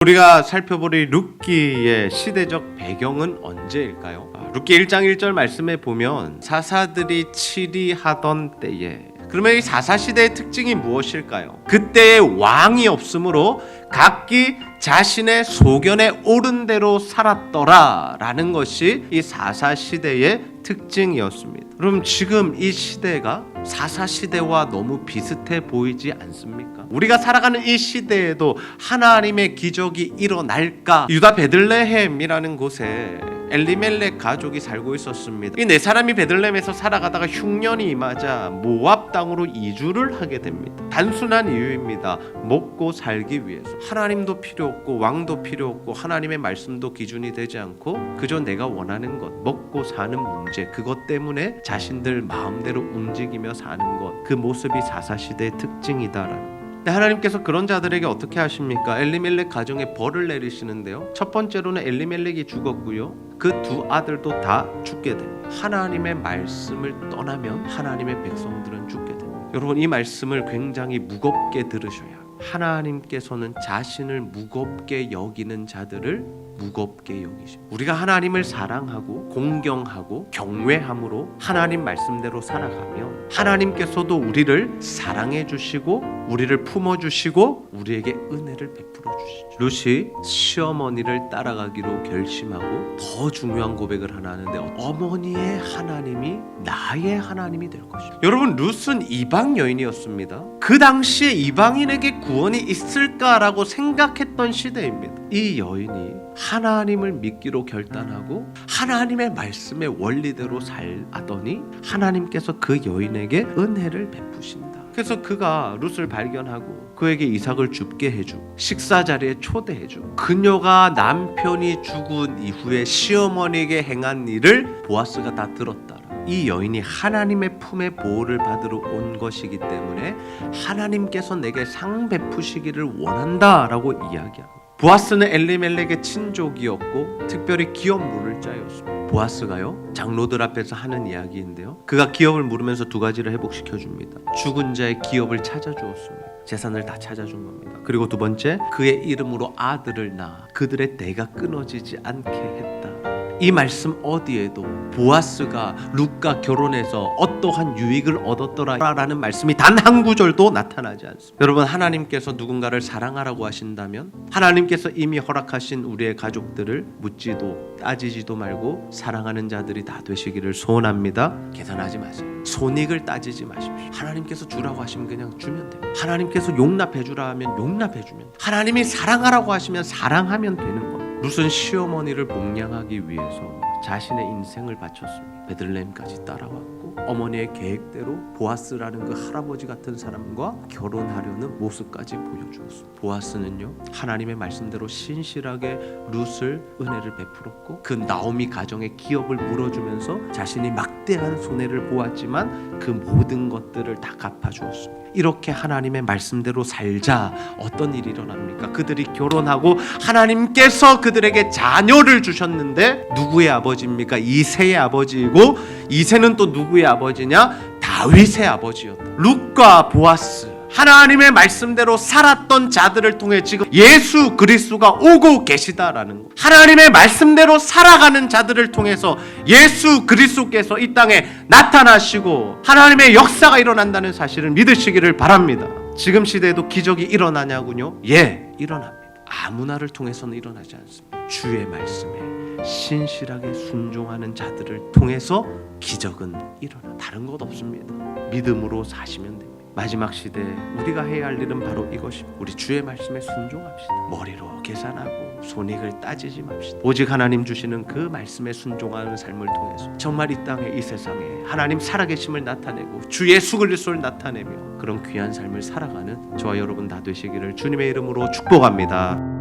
우리가 살펴볼 룻기의 시대적 배경은 언제일까요? 룻기 1장 1절 말씀에 보면 사사들이 치리하던 때에, 그러면 이 사사 시대의 특징이 무엇일까요? 그때의 왕이 없으므로 각기 자신의 소견에 옳은 대로 살았더라 라는 것이 이 사사 시대의 특징이었습니다. 그럼 지금 이 시대가 사사 시대와 너무 비슷해 보이지 않습니까? 우리가 살아가는 이 시대에도 하나님의 기적이 일어날까? 유다 베들레헴이라는 곳에 엘리멜렉 가족이 살고 있었습니다. 이 네 사람이 베들레헴에서 살아가다가 흉년이 임하자 모압 땅으로 이주를 하게 됩니다. 단순한 이유입니다. 먹고 살기 위해서. 하나님도 필요 없고 왕도 필요 없고 하나님의 말씀도 기준이 되지 않고 그저 내가 원하는 것, 먹고 사는 문제, 그것 때문에 자신들 마음대로 움직이며 사는 것, 그 모습이 사사시대의 특징이다라는. 하나님께서 그런 자들에게 어떻게 하십니까? 엘리멜렉 가정에 벌을 내리시는데요. 첫 번째로는 엘리멜렉이 죽었고요. 그 두 아들도 다 죽게 됩니다. 하나님의 말씀을 떠나면 하나님의 백성들은 죽게 됩니다. 여러분, 이 말씀을 굉장히 무겁게 들으셔야 합니다. 하나님께서는 자신을 무겁게 여기는 자들을 무겁게 여기십니다. 우리가 하나님을 사랑하고 공경하고 경외함으로 하나님 말씀대로 살아가면 하나님께서도 우리를 사랑해 주시고 우리를 품어 주시고 우리에게 은혜를 베풀어 주시죠. 룻이 시어머니를 따라가기로 결심하고 더 중요한 고백을 하나 하는데, 어머니의 하나님이 나의 하나님이 될 것입니다. 여러분, 룻은 이방 여인이었습니다. 그 당시에 이방인에게 구원이 있을까라고 생각했던 시대입니다. 이 여인이 하나님을 믿기로 결단하고 하나님의 말씀의 원리대로 살아더니 하나님께서 그 여인에게 은혜를 베푸신다. 그래서 그가 룻을 발견하고 그에게 이삭을 줍게 해주고 식사 자리에 초대해주고, 그녀가 남편이 죽은 이후에 시어머니에게 행한 일을 보아스가 다 들었다. 이 여인이 하나님의 품에 보호를 받으러 온 것이기 때문에 하나님께서 내게 상 베푸시기를 원한다라고 이야기합니다. 보아스는 엘리멜렉의 친족이었고 특별히 기업 물을 자였습니다. 보아스가요, 장로들 앞에서 하는 이야기인데요, 그가 기업을 물으면서 두 가지를 회복시켜 줍니다. 죽은 자의 기업을 찾아주었습니다. 재산을 다 찾아준 겁니다. 그리고 두 번째, 그의 이름으로 아들을 낳아 그들의 대가 끊어지지 않게 했다. 이 말씀 어디에도 보아스가 룻과 결혼해서 어떠한 유익을 얻었더라라는 말씀이 단 한 구절도 나타나지 않습니다. 여러분, 하나님께서 누군가를 사랑하라고 하신다면 하나님께서 이미 허락하신 우리의 가족들을 묻지도 따지지도 말고 사랑하는 자들이 다 되시기를 소원합니다. 계산하지 마세요. 손익을 따지지 마십시오. 하나님께서 주라고 하시면 그냥 주면 돼요. 하나님께서 용납해 주라 하면 용납해 주면 돼요. 하나님이 사랑하라고 하시면 사랑하면 되는 겁니다. 룻은 시어머니를 복양하기 위해서 자신의 인생을 바쳤습니다. 베들레헴까지 따라왔고 어머니의 계획대로 보아스라는 그 할아버지 같은 사람과 결혼하려는 모습까지 보여주었습니다. 보아스는요, 하나님의 말씀대로 신실하게 룻을 은혜를 베풀었고 그 나오미 가정의 기업을 물어주면서 자신이 막대한 손해를 보았지만 그 모든 것들을 다 갚아주었습니다. 이렇게 하나님의 말씀대로 살자 어떤 일이 일어납니까? 그들이 결혼하고 하나님께서 그들에게 자녀를 주셨는데 누구의 아버지입니까? 이새의 아버지이고, 이새는 또 누구의 아버지냐? 다윗의 아버지였다. 룻과 보아스, 하나님의 말씀대로 살았던 자들을 통해 지금 예수 그리스도가 오고 계시다라는 것. 하나님의 말씀대로 살아가는 자들을 통해서 예수 그리스도께서 이 땅에 나타나시고 하나님의 역사가 일어난다는 사실을 믿으시기를 바랍니다. 지금 시대에도 기적이 일어나냐군요? 예, 일어납니다. 아무나를 통해서는 일어나지 않습니다. 주의 말씀에 신실하게 순종하는 자들을 통해서 기적은 일어나. 다른 것 없습니다. 믿음으로 사시면 됩니다. 마지막 시대에 우리가 해야 할 일은 바로 이것입니다. 우리 주의 말씀에 순종합시다. 머리로 계산하고 손익을 따지지 맙시다. 오직 하나님 주시는 그 말씀에 순종하는 삶을 통해서 정말 이 땅에, 이 세상에 하나님 살아계심을 나타내고 주 예수 그리스도를 나타내며 그런 귀한 삶을 살아가는 저와 여러분 다 되시기를 주님의 이름으로 축복합니다.